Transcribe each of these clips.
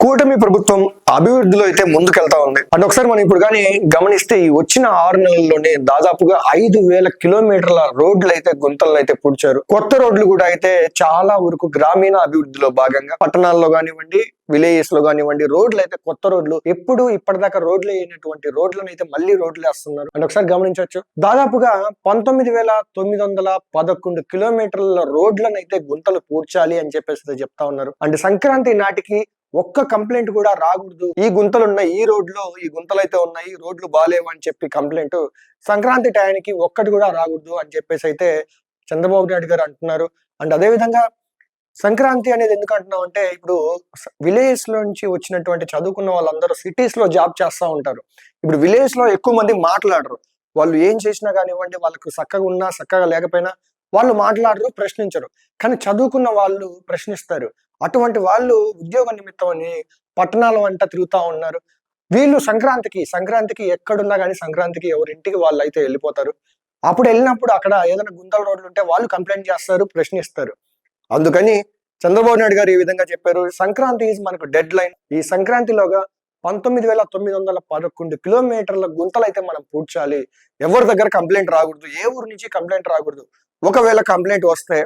కూటమి ప్రభుత్వం అభివృద్ధిలో అయితే ముందుకెళ్తా ఉంది. అంటే ఒకసారి మనం ఇప్పుడు కానీ గమనిస్తే ఈ వచ్చిన 6 నెలల్లోనే దాదాపుగా 5,000 కిలోమీటర్ల రోడ్లు అయితే గుంతలను అయితే పూడ్చారు. కొత్త రోడ్లు కూడా అయితే చాలా వరకు గ్రామీణ అభివృద్ధిలో భాగంగా పట్టణాల్లో కానివ్వండి, విలేజెస్ లో కానివ్వండి, రోడ్లు అయితే కొత్త రోడ్లు ఎప్పుడు ఇప్పటిదాకా రోడ్లు అయినటువంటి రోడ్లను అయితే మళ్ళీ రోడ్లు వేస్తున్నారు. అంటే ఒకసారి గమనించవచ్చు, దాదాపుగా 19,911 కిలోమీటర్ల రోడ్లను అయితే గుంతలు పూడ్చాలి అని చెప్పేసి చెప్తా ఉన్నారు. అంటే సంక్రాంతి నాటికి ఒక్క కంప్లైంట్ కూడా రాకూడదు, ఈ గుంతలు ఉన్నాయి, ఈ రోడ్లో ఈ గుంతలు అయితే ఉన్నాయి, రోడ్లు బాలేవు అని చెప్పి కంప్లైంట్ సంక్రాంతి టయానికి ఒక్కటి కూడా రాకూడదు అని చెప్పేసి అయితే చంద్రబాబు నాయుడు గారు అంటున్నారు. అండ్ అదే విధంగా సంక్రాంతి అనేది ఎందుకు అంటున్నాం అంటే, ఇప్పుడు విలేజ్ లో నుంచి వచ్చినటువంటి చదువుకున్న వాళ్ళందరూ సిటీస్ లో జాబ్ చేస్తూ ఉంటారు. ఇప్పుడు విలేజ్ లో ఎక్కువ మంది మాట్లాడరు. వాళ్ళు ఏం చేసినా కానివ్వండి, వాళ్ళకు చక్కగా ఉన్నా చక్కగా లేకపోయినా వాళ్ళు మాట్లాడరు, ప్రశ్నించరు. కానీ చదువుకున్న వాళ్ళు ప్రశ్నిస్తారు. అటువంటి వాళ్ళు ఉద్యోగ నిమిత్తం అని పట్టణాల వెంట తిరుగుతా ఉన్నారు. వీళ్ళు సంక్రాంతికి ఎక్కడున్నా కానీ సంక్రాంతికి ఎవరింటికి వాళ్ళు అయితే వెళ్ళిపోతారు. అప్పుడు వెళ్ళినప్పుడు అక్కడ ఏదైనా గుంతల రోడ్లు ఉంటే వాళ్ళు కంప్లైంట్ చేస్తారు, ప్రశ్నిస్తారు. అందుకని చంద్రబాబు నాయుడు గారు ఈ విధంగా చెప్పారు, సంక్రాంతి ఈజ్ మనకు డెడ్ లైన్. ఈ సంక్రాంతిలోగా 19,911 కిలోమీటర్ల గుంతలు అయితే మనం పూడ్చాలి. ఎవరి దగ్గర కంప్లైంట్ రాకూడదు, ఏ ఊరు నుంచి కంప్లైంట్ రాకూడదు. ఒకవేళ కంప్లైంట్ వస్తే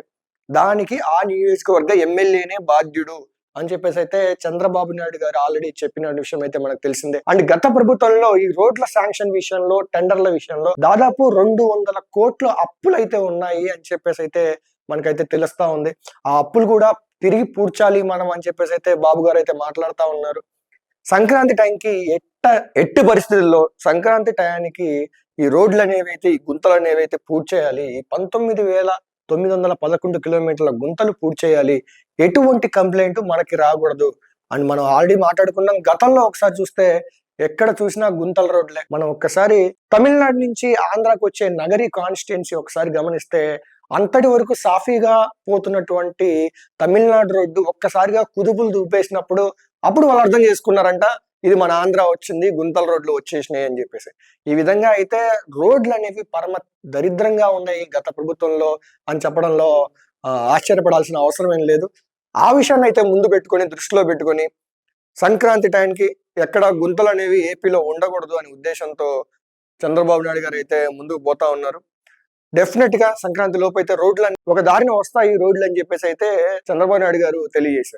దానికి ఆ నియోజకవర్గ ఎమ్మెల్యేనే బాధ్యుడు అని చెప్పేసి అయితే చంద్రబాబు నాయుడు గారు ఆల్రెడీ చెప్పిన విషయం అయితే మనకు తెలిసిందే. అండ్ గత ప్రభుత్వంలో ఈ రోడ్ల శాంక్షన్ విషయంలో, టెండర్ల విషయంలో దాదాపు 200 కోట్ల అప్పులు అయితే ఉన్నాయి అని చెప్పేసి అయితే మనకైతే తెలుస్తా ఉంది. ఆ అప్పులు కూడా తిరిగి పూడ్చాలి మనం అని చెప్పేసి అయితే బాబు గారు అయితే మాట్లాడుతూ ఉన్నారు. సంక్రాంతి టైంకి ఎట్టి పరిస్థితుల్లో సంక్రాంతి టయానికి ఈ రోడ్లు అనేవి అయితే, ఈ గుంతలు అనేవి అయితే పూడ్చేయాలి. ఈ 19,911 కిలోమీటర్ల గుంతలు పూడ్చేయాలి. ఎటువంటి కంప్లైంట్ మనకి రాకూడదు అని మనం ఆల్రెడీ మాట్లాడుకున్నాం. గతంలో ఒకసారి చూస్తే ఎక్కడ చూసినా గుంతల రోడ్లే. మనం ఒక్కసారి తమిళనాడు నుంచి ఆంధ్రాకి వచ్చే నగరి కాన్స్టిట్యున్సీ ఒకసారి గమనిస్తే అంతటి వరకు సాఫీగా పోతున్నటువంటి తమిళనాడు రోడ్డు ఒక్కసారిగా కుదుపులు దూపేసినప్పుడు అప్పుడు వాళ్ళు అర్థం చేసుకున్నారంట, ఇది మన ఆంధ్ర వచ్చింది, గుంతల రోడ్లు వచ్చేసినాయి అని చెప్పేసి. ఈ విధంగా అయితే రోడ్లు అనేవి పరమ దరిద్రంగా ఉన్నాయి గత ప్రభుత్వంలో అని చెప్పడంలో ఆశ్చర్యపడాల్సిన అవసరం ఏం లేదు. ఆ విషయాన్ని అయితే ముందు పెట్టుకొని, దృష్టిలో పెట్టుకొని సంక్రాంతి టైంకి ఎక్కడ గుంతలు అనేవి ఏపీలో ఉండకూడదు అనే ఉద్దేశంతో చంద్రబాబు నాయుడు గారు అయితే ముందుకు పోతా ఉన్నారు. డెఫినెట్ గా సంక్రాంతి లోపు అయితే రోడ్లు ఒక దారిన వస్తాయి రోడ్లు అని చెప్పేసి అయితే చంద్రబాబు నాయుడు గారు తెలియజేశారు.